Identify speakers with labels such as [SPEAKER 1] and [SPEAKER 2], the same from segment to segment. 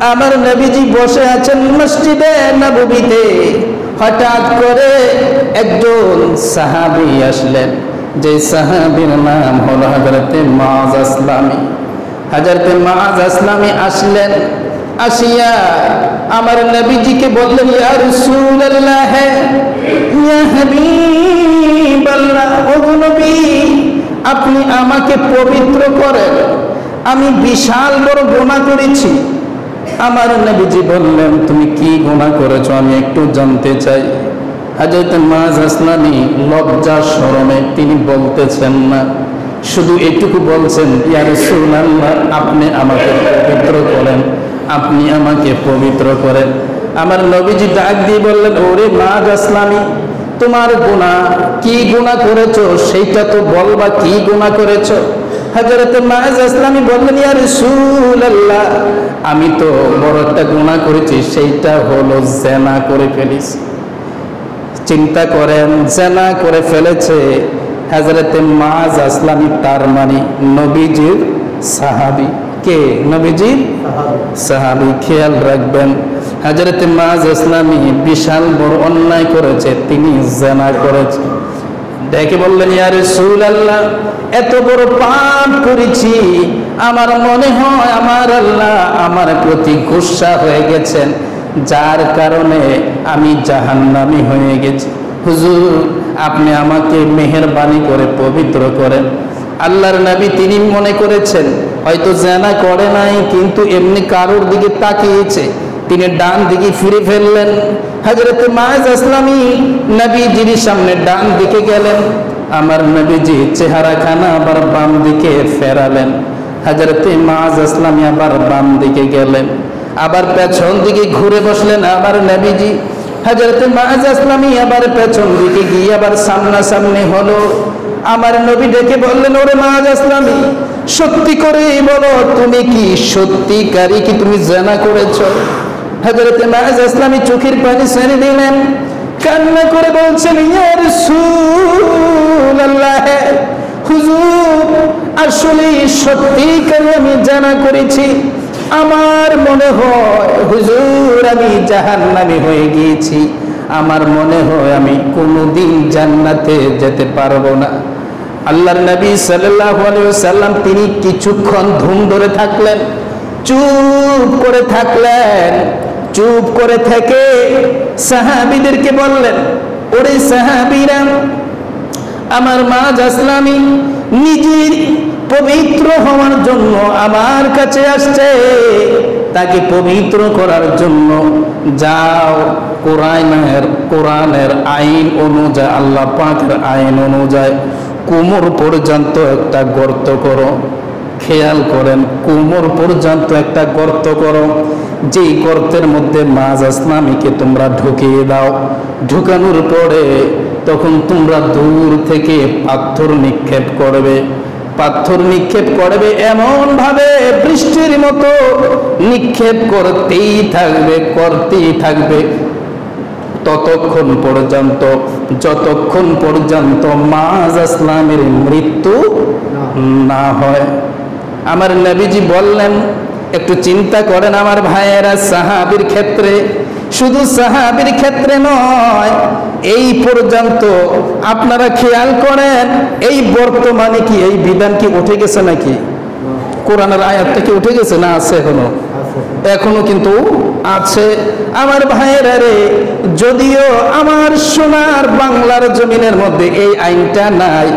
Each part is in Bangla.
[SPEAKER 1] আমার নবীজি বসে আছেন মসজিদে নববীতে, হঠাৎ করে একজন সাহাবী আসলেন, যে সাহাবীর নাম হলো হযরতে মুআয আসলামী। হযরতে মুআয আসলামী আসলেন, আসিয়া আমার নবীজিকে বললেন, ইয়া রাসূলুল্লাহ, ইয়া হাবিবাল্লাহ, ও নবী আপনি আমাকে পবিত্র করেন, আমি বিশাল বড় গুনাহ করেছি। আমার নবীজি বললেন, তুমি কি গুনাহ করেছো আমি একটু জানতে চাই। হযরত মুআয আসলামী লজ্জা শরমে তিনি বলতেছেন না, শুধু এটুকু বলছেন, ইয়া রাসূলুল্লাহ আপনি আমাকে পবিত্র করেন, আপনি আমাকে পবিত্র করেন। আমার নবীজি ডাক দিয়ে বললেন, ওরে মুআয আসলামী, তোমার গুনাহ কি গুনাহ করেছো সেইটা তো বলবা, কি গুনাহ করেছো? হযরত মুআয আসলামী বললেন, ইয়া রাসূলুল্লাহ আমি তো বড় একটা গুনাহ করেছি, সেইটা হলো জিনা করে ফেলেছি। চিন্তা করেন, জিনা করে ফেলেছে হযরত মুআয আসলামী, তার মানে নবীজির সাহাবী। কে? নবীজির সাহাবী। খেয়াল রাখবেন, হযরত মুআয আসলামী বিশাল বড় অন্যায় করেছে, তিনি জিনা করেছে। ডেকে বললেন, ইয়া রাসূলুল্লাহ এত বড় পাপ করেছি, আমার মনে হয় আমার আল্লাহ আমার প্রতি গুসা হয়ে গেছেন, যার কারণে আমি জাহান্নামী হয়ে গেছি। হুজুর আপনি আমাকে মেহেরবানি করে পবিত্র করেন। আল্লাহর নবী তিনি মনে করেছেন হয়তো জিনা করে নাই, কিন্তু এমনি কারোর দিকে তাকিয়েছে, তিনি ডান দিকে ফিরে ফেললেন। হযরত মুআয আসলামী নবীজির সামনে ডান দিকে গেলেন, আমার নবীজি চেহারাখানা আবার বাম দিকে ফেরালেন। হযরত মুআয আসলামী আবার বাম দিকে গেলেন, আবার পেছন দিকে ঘুরে বসলেন আমার নবীজি। হযরত মুআয আসলামী আবার পেছন দিকে গিয়ে আবার সামনাসামনি হলো। আমার নবী ডেকে বললেন, ওরে মুআয আসলামী সত্যি করে বলো, তুমি কি সত্যিকারই কি তুমি জিনা করেছো? হযরত মুআয আসলামী চোখের পানি ছেড়ে দিলেন, কান্না করে বলছেন, ইয়া রাসূলুল্লাহ হুজুর আসলে সত্যিকারই আমি জিনা করেছি, আমার মনে হয় হুজুর আমি জাহান্নামী হয়ে গিয়েছি, আমার মনে হয় আমি কোনোদিন জান্নাতে যেতে পারবো না। আল্লাহর নবী সাল্লাল্লাহু আলাইহি ওয়াসাল্লাম তিনি কিছুক্ষণ ধুম ধরে থাকলেন, চুপ করে থাকলেন। চুপ করে থেকে সাহাবীদেরকে বললেন, ওরে সাহাবীরা, আমার মুআয আসলামী নিজের পবিত্র হওয়ার জন্য আমার কাছে আসছে, তাকে পবিত্র করার জন্য যাও কোরআনের আইন অনুযায়ী, আল্লাহ পাকের আইন অনুযায়ী কোমর পর্যন্ত একটা গর্ত করো। খেয়াল করেন, কোমর পর্যন্ত একটা গর্ত করো, যেই গর্তের মধ্যে মুআয আসলামীকে তোমরা ঢুকিয়ে দাও। ঢুকানোর পরে তখন তোমরা দূর থেকে পাথর নিক্ষেপ করবে, পাথর নিক্ষেপ করবে এমন ভাবে বৃষ্টির মতো নিক্ষেপ করতেই থাকবে ততক্ষণ পর্যন্ত যতক্ষণ পর্যন্ত মুআয আসলামীর মৃত্যু না হয়। আমার নবীজি বললেন, একটু চিন্তা করেন আমার ভাইয়েরা, সাহাবীর ক্ষেত্রে, শুধু সাহাবীর ক্ষেত্রে নয়, এই পর্যন্ত আপনারা খেয়াল করেন, এই বর্তমানে কি এই বিধান কি উঠে গেছে নাকি? কোরআনের আয়াত থেকে উঠে গেছে না আছে? এখনো কিন্তু আছে। আমার ভাইয়েরা রে, যদিও আমার সোনার বাংলার জমিনের মধ্যে এই আইনটা নাই,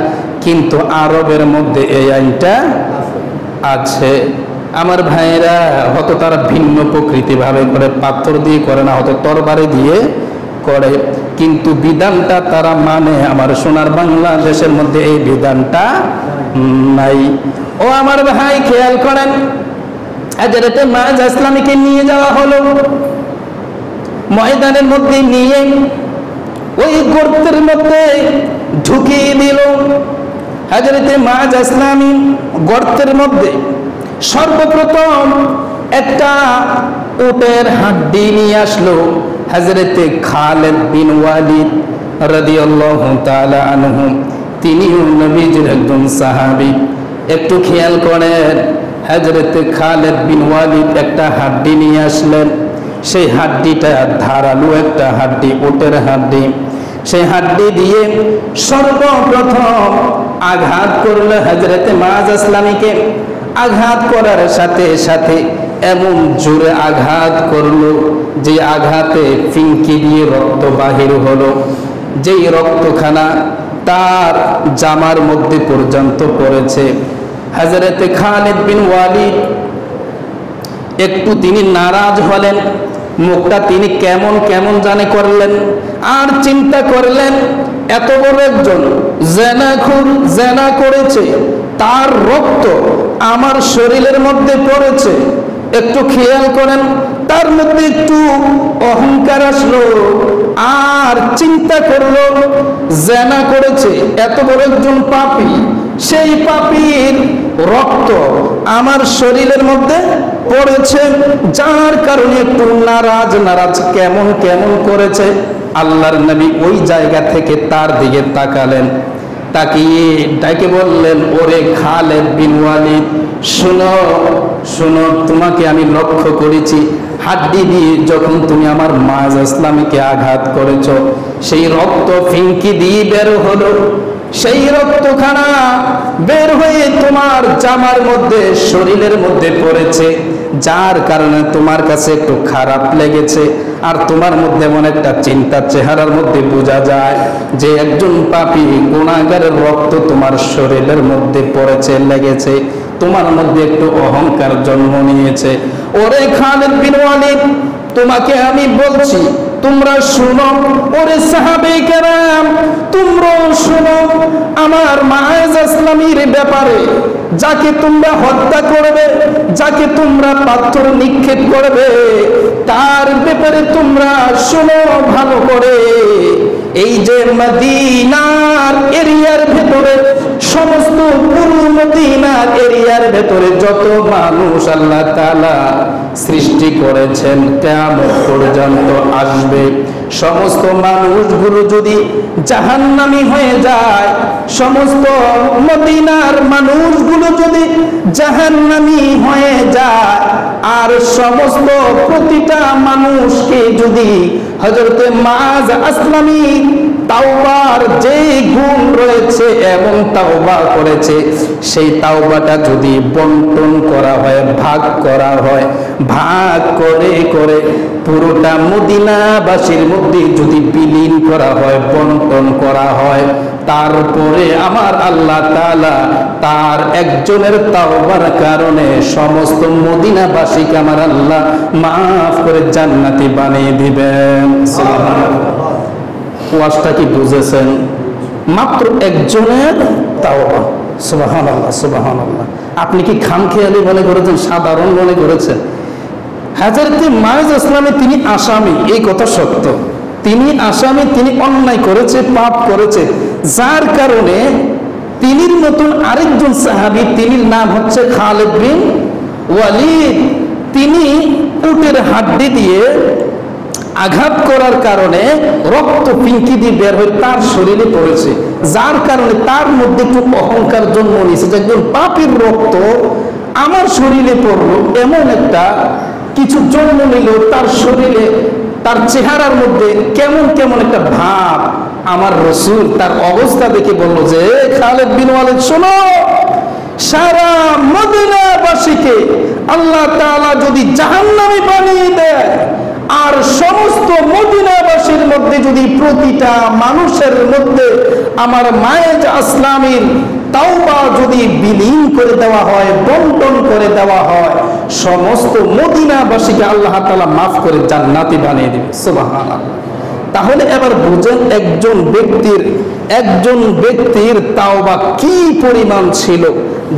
[SPEAKER 1] কিন্তু আরবের মধ্যে এই আইনটা আছে। আমার ভাইয়েরা হয়তো তারা ভিন্ন প্রকৃতি ভাবে করে, পাথর দিয়ে করে না, হয়তো তরবারি দিয়ে করে, কিন্তু বিধানটা তারা মানে। আমার সোনার বাংলাদেশের মধ্যে এই বিধানটা নাই। ও আমার ভাই খেয়াল করেন, হযরত মুআয আসলামীকে নিয়ে যাওয়া হলো ময়দানের মধ্যে, নিয়ে ওই গর্তের মধ্যে ঢুকিয়ে দিল। হযরত মুআয আসলামী গর্তের মধ্যে সর্বপ্রথম একটা উটের হাড্ডি নিয়ে আসলো। হযরত খালিদ বিন ওয়ালিদ রাদিয়াল্লাহু তাআলা আনহু, তিনিও নবীজির একজন সাহাবী। একটু খেয়াল করেন, হযরত খালিদ বিন ওয়ালিদ একটা হাড্ডি নিয়ে আসলেন। সেই হাড্ডিটা ধারালো একটা হাড্ডি, উটের হাড্ডি। সেই হাড্ডি দিয়ে সর্বপ্রথম আঘাত করলো হযরত মুআয আসলামীকে। আঘাত করার সাথে সাথে এমন জোরে আঘাত করলো যে আঘাতে ফিনকি দিয়ে রক্ত বাহির হলো। যেই রক্তখানা তার জামার মধ্যে পর্যন্ত পড়েছে। হযরত খালিদ বিন ওয়ালিদ একটু তিনি নারাজ হলেন, মুখটা তিনি কেমন কেমন জানে করলেন। আর চিন্তা করলেন এত বড় একজন জেনাখুর, জেনা করেছে, তার রক্ত আমার শরীরের মধ্যে পড়েছে। একটু খেয়াল করেন, তার মধ্যে একটু অহংকার আসলো। আর চিন্তা করলো জেনা করেছে, এত বড় একজন পাপী, সেই পাপীর রক্ত আমার শরীরের মধ্যে পড়েছে, যার কারণে একটু নারাজ নারাজ কেমন কেমন করেছে। আল্লাহর নবী ওই জায়গা থেকে তার দিকে তাকালেন, তাকিয়ে ডাকে বললেন, ওরে খালিদ বিন ওয়ালিদ, শোনো শোনো, তোমাকে আমি লক্ষ্য করেছি, হাড্ডি দিয়ে যখন তুমি আমার মুআয আসলামীকে আঘাত করেছো, সেই রক্ত ফিনকি দিয়ে বের হলো। সেই রক্তখানা বের হয়ে তোমার জামার মধ্যে, শরীরের মধ্যে পড়েছে, যার কারণে তোমার কাছে একটু খারাপ লেগেছে। আর তোমার মধ্যে এমন একটা চিন্তা চেহারার মধ্যে বোঝা যায় যে একজন পাপী গুনাহগারের রক্ত তোমার শরীরের মধ্যে পড়েছে, লেগেছে, তোমার মধ্যে একটু অহংকার জন্ম নিয়েছে। ওরে খালিদ বিন ওয়ালিদ, তোমাকে আমি বলছি, তোমরা শুনো। ওরে সাহাবে কেরাম, তোমরাও শুনো। আমার মুআয আসলামীর ব্যাপারে, যাকে তোমরা হত্যা করবে, যাকে তোমরা পাথর নিক্ষেপ করবে, তার ব্যাপারে তোমরা শুনো ভালো করে। এই যে মদিনার এরিয়ার ভেতরে, সমস্ত পুরো মদিনার এরিয়ার ভেতরে যত মানুষ আল্লাহ তাআলা সৃষ্টি করেছেন, কিয়ামত পর্যন্ত আসবে, সমস্ত মানুষগুলো যদি জাহান্নামী হয়ে যায়, সমস্ত মদিনার মানুষগুলো যদি জাহান্নামী হয়ে যায়, আর সমস্ত প্রতিটা মানুষকে যদি হযরতে মুআয আসলামী তাওবার যে গুণ রয়েছে এবং তাওবা করেছে, সেই তাওবাটা যদি বন্টন করা হয়, ভাগ করা হয়, ভাগ করে করে পুরোটা মদিনাবাসীর মধ্যে যদি বিলীন করা হয়, বন্টন করা হয়, তারপরে আমার আল্লাহ তাআলা তার একজনের তাওবার কারণে সমস্ত মদিনাবাসীকে আমার আল্লাহ মাফ করে জান্নাতি বানিয়ে দিবেন। সুবহানাল্লাহ। ওয়াজটা কি বুঝেছেন? মাত্র একজনের তাওবা। সুবহানাল্লাহ, সুবহানাল্লাহ। আপনি কি খামখেয়ালি মনে করেছেন, সাধারণ মনে করেছেন? হযরত মুআয আসলামী তিনি আসামি, এই কথা সত্য, তিনি আসামি, তিনি অন্যায় করেছে, পাপ করেছে, যার কারণে তিনির মতন আরেকজন সাহাবী, তিনির নাম হচ্ছে খালিদ বিন ওয়ালিদ, তিনি উটের হাড্ডি দিয়ে আঘাত করার কারণে রক্ত ফিনকি দিয়ে বের হয়ে তার শরীরে পড়েছে, যার কারণে তার মধ্যে একটু অহংকার জন্ম নিয়েছে যে একজন পাপীর রক্ত আমার শরীরে পড়লো, এমন একটা কিছু জন্ম নিল তার শরীরে, তার চেহারার মধ্যে কেমন কেমন একটা ভাব। আমার রাসূল তার অবস্থা দেখে বলল যে, খালিদ বিন ওয়ালিদ শোনো, সারা মদিনাবাসীকে আল্লাহ তাআলা যদি জাহান্নামী বানিয়ে দেয়, আর সমস্ত মদিনাবাসীর মধ্যে যদি প্রতিটা মানুষের মধ্যে আমার মুআয আসলামীর তাওবা যদি বিলীন করে দেওয়া হয়, বন্টন করে দেওয়া হয়, সমস্ত মদিনাবাসীকে আল্লাহ তাআলা মাফ করে জান্নাতি বানিয়ে দিবে। সুবহানাল্লাহ। তাহলে এবার বুঝেন একজন ব্যক্তির তাওবা কি পরিমাণ ছিল,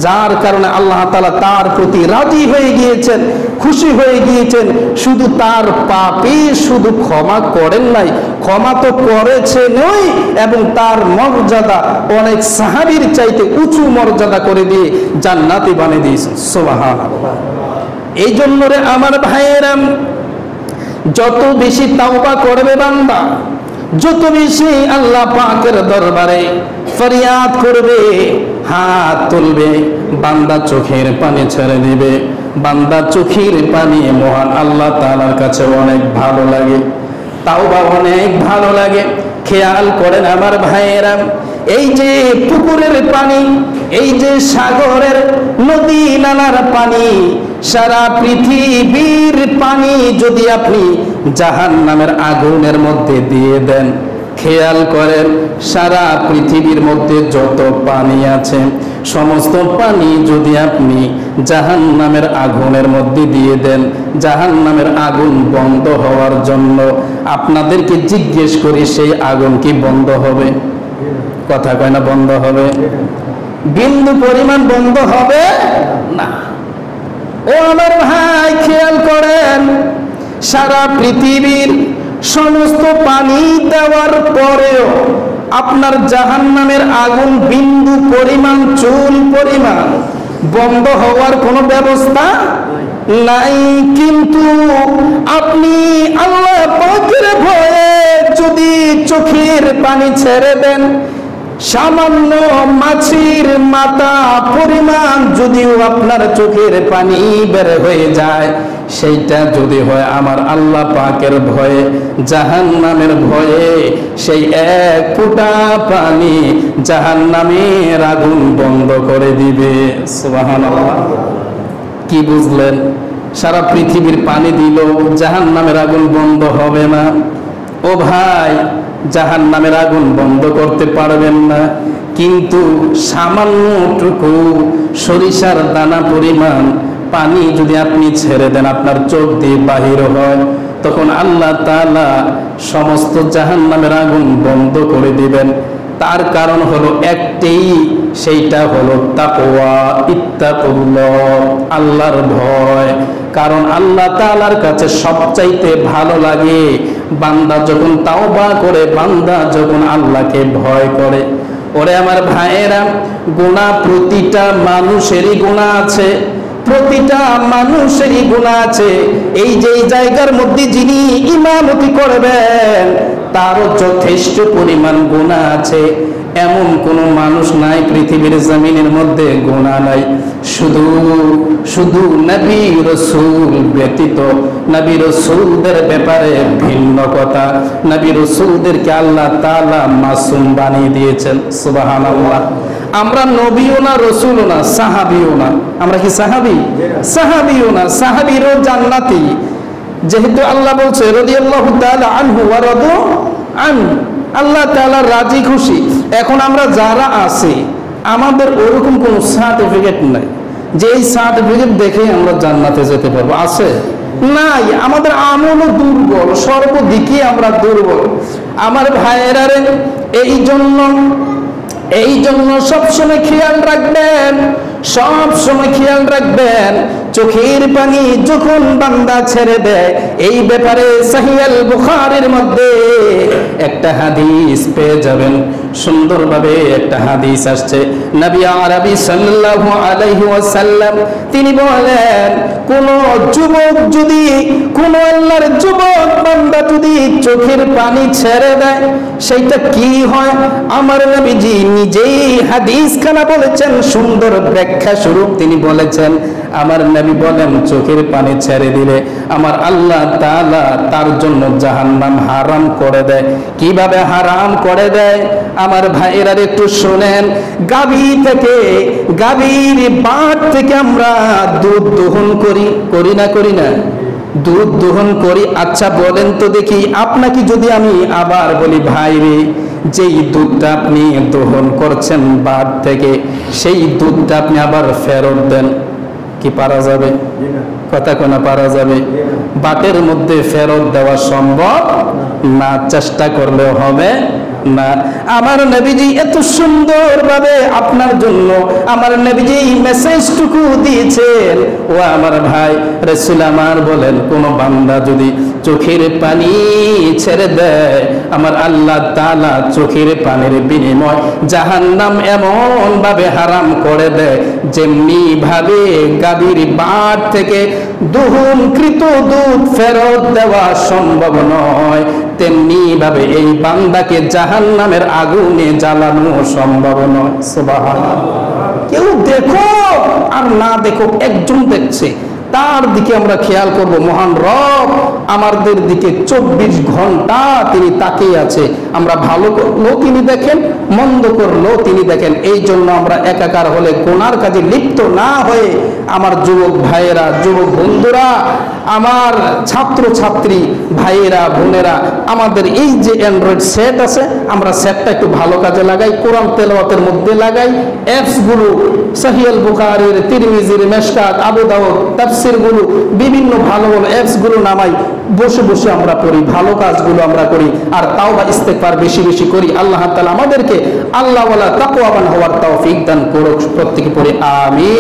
[SPEAKER 1] যার কারণে আল্লাহ তাআলা তার প্রতি রাজি হয়ে গিয়েছেন, খুশি হয়ে গিয়েছেন। শুধু তার পাপই শুধু ক্ষমা করেন নাই, ক্ষমা তো করেছেনই, এবং তার মর্যাদা অনেক সাহাবীর চাইতে উঁচু মর্যাদা করে দিয়ে জান্নাতি বানিয়ে দিয়েছেন। সুবহানাল্লাহ। এই জন্য রে আমার ভাইয়েরা, যত বেশি তাওবা করবে বান্দা, যত বেশি আল্লাহ পাকের দরবারে ফরিয়াদ করবে, হাত তুলবে, বান্দা চোখের পানি ছেড়ে দিবে। বান্দা চোখের পানি মহান আল্লাহ তাআলার কাছে অনেক ভালো লাগে, তাওবা অনেক ভালো লাগে। খেয়াল করেন আমার ভাইয়েরা, এই যে পুকুরের পানি, এই যে সাগরের নদী নালার পানি, সারা পৃথিবীর পানি যদি আপনি জাহান্নামের আগুনের মধ্যে দিয়ে দেন, খেয়াল করেন সারা পৃথিবীর মধ্যে যত পানি আছে সমস্ত পানি যদি আপনি জাহান্নামের আগুনের মধ্যে দিয়ে দেন, জাহান্নামের আগুন বন্ধ হওয়ার জন্য আপনাদেরকে জিজ্ঞেস করি, সেই আগুন কি বন্ধ হবে? কথা কয় না বন্ধ হবে? বিন্দু পরিমাণ বন্ধ হবে না। ও আমার ভাই খেয়াল করেন, সারা পৃথিবীর সমস্ত পানি দেওয়ার পরেও আপনার জাহান্নামের আগুন বিন্দু পরিমাণ, চুল পরিমাণ বন্ধ হওয়ার কোনো ব্যবস্থা নাই। কিন্তু আপনি আল্লাহ পাকের ভয়ে যদি চোখের পানি ছেড়ে দেন, সামান্য মাছির মাথা পরিমাণ যদিও আপনার চোখের পানি বের হয়ে যায়, সেইটা যদি হয় আমার আল্লাহ পাকের ভয়ে, জাহান্নামের ভয়ে, সেই এক ফোঁটা পানি জাহান্নামের আগুন বন্ধ করে দিবে। সুবহানাল্লাহ। কি বুঝলেন? সারা পৃথিবীর পানি দিল, জাহান্নামের আগুন বন্ধ হবে না। ও ভাই, জাহান্নামের আগুন বন্ধ করতে পারবেন না, কিন্তু সামান্যটুকু সরিষার দানা পরিমাণ পানি যদি আপনি ছেড়ে দেন, আপনার চোখ দিয়ে বাহির হয়, তখন আল্লাহ তাআলা সমস্ত জাহান্নামের আগুন বন্ধ করে দিবেন। তার কারণ হলো একটাই, সেইটা হলো তাকওয়া, ইত্তাকুল্লাহ, আল্লাহর ভয়। কারণ আল্লাহ তাআলার কাছে সবচাইতে ভালো লাগে বান্দা যখন তাওবা করে, বান্দা যখন আল্লাহকে ভয় করে। ওরে আমার ভাইয়েরা, গুনাহ প্রতিটা মানুষেরই গুনাহ আছে, প্রতিটা মানুষেরই গুনাহ আছে। এই যে জায়গার মধ্যে যিনি ইমামতি করবেন তারও যথেষ্ট পরিমাণ গুনাহ আছে। এমন কোনো মানুষ নাই পৃথিবীর জমিনের মধ্যে গুনাহ নাই। শুধু শুধু নবী রাসূল ব্যতীত, নবী রাসূলদের ব্যাপারে ভিন্ন কথা। নবী রাসূলদেরকে আল্লাহ তাআলা মাসুম বানিয়ে দিয়েছেন। সুবহানাল্লাহ। আমরা নবীও না, রসুলও না, সাহাবিও না। আমরা কি সাহাবি? সাহাবিও না, সাহাবিরও জান্নাতি। যেহেতু আল্লাহ বলছে রাদিয়াল্লাহু তাআলা আনহু ওয়া রাদু আনহু, আল্লাহ তাআলা রাজি খুশি। এখন আমরা যারা আছি আমাদের ওরকম কোনো সার্টিফিকেট নাই যে এই সার্টিফিকেট দেখে আমরা জান্নাতে যেতে পারবো, আছে? নাই। আমাদের আমলও দুর্বল, সর্বদিকে আমরা দুর্বল। আমার ভাইয়েরা রে, এই জন্য সবসময় খেয়াল রাখবেন, সবসময় খেয়াল রাখবেন, চোখের পানি যখন বান্দা ছেড়ে দেয়, এই ব্যাপারে সহিহ আল বুখারীর মধ্যে একটা হাদিস পেয়ে যাবেন। সুন্দরভাবে একটা হাদিস আসছে। নবী আরবি সাল্লাল্লাহু আলাইহি ওয়াসাল্লাম তিনি বলেন, কোন যুবক যদি, কোন আল্লাহর যুবক বান্দা যদি চোখের পানি ছেড়ে দেয়, সেইটা কি হয়? আমার নবীজি নিজেই হাদিস খানা বলেছেন, সুন্দর ব্যাখ্যা স্বরূপ তিনি বলেছেন। আমার নবী বলেন, চোখের পানি ছেড়ে দিলে আমার আল্লাহ তাআলা তার জন্য জাহান্নাম হারাম করে দেয়। কিভাবে হারাম করে দেয় আমার ভাইয়েরা একটু শুনেন। গাভীর বাট থেকে আমরা দুধ দহন করি না? দুধ দহন করি। আচ্ছা বলেন তো দেখি, আপনাকে যদি আমি আবার বলি, ভাই রে, যেই দুধটা আপনি দহন করছেন বাট থেকে, সেই দুধটা আপনি আবার ফেরত দেন, কি পারা যাবে? কথা কোনা পারা যাবে? বাটের মধ্যে ফেরত দেওয়া সম্ভব না, চেষ্টা করলেও হবে না। আমার নবীজি এত সুন্দরভাবে আপনার জন্য আমার নবীজি মেসেজটুকু দিয়েছেন। ও আমার ভাই, রাসূল আমার বলেন, কোন বান্দা যদি চোখের পানি ছেড়ে দেয়, আমার আল্লাহ তাআলা চোখের পানির বিনিময় জাহান্নাম এমন ভাবে হারাম করে দেয়, যেমনি ভাবে গাভীর বাট থেকে দহনকৃত দুধ ফেরত দেওয়া সম্ভব নয়, তেমনি ভাবে এই বান্দাকে জাহান্নামের আগুনে জ্বালানো সম্ভব নয়। সুবহানাল্লাহ। কেউ দেখো আর না দেখো, একজন দেখছে, তার দিকে আমরা খেয়াল করব। মহান রব আমাদের দিকে 24 ঘন্টা তিনি তাকিয়ে আছে। আমরা ভালো করলেও তিনি দেখেন, মন্দ করলেও তিনি দেখেন। এই জন্য আমরা একাকার হলে গুনার কাজে লিপ্ত না হয়ে আমার যুবক ভাইয়েরা, যুবক বন্ধুরা, আমার ছাত্র ছাত্রী ভাইয়েরা, বোনেরা, আমাদের এই যে অ্যান্ড্রয়েড সেট আছে, আমরা সেটটা একটু ভালো কাজে লাগাই, কোরআন তেলাওয়াতের মধ্যে লাগাই, অ্যাপসগুলো সহিহ বুখারীর, তিরমিজির, মেশকাত, আবু দাউদ, তাফসীরগুলো, বিভিন্ন ভালো ভালো অ্যাপসগুলো নামাই, বসে বসে আমরা পড়ি, ভালো কাজগুলো আমরা করি, আর তাওবা ইস্তেগফার বেশি বেশি করি। আল্লাহ তাআলা আমাদেরকে আল্লাহওয়ালা তাকওয়াবান হওয়ার তৌফিক দান করুক। প্রত্যেকে পড়ে আমিন।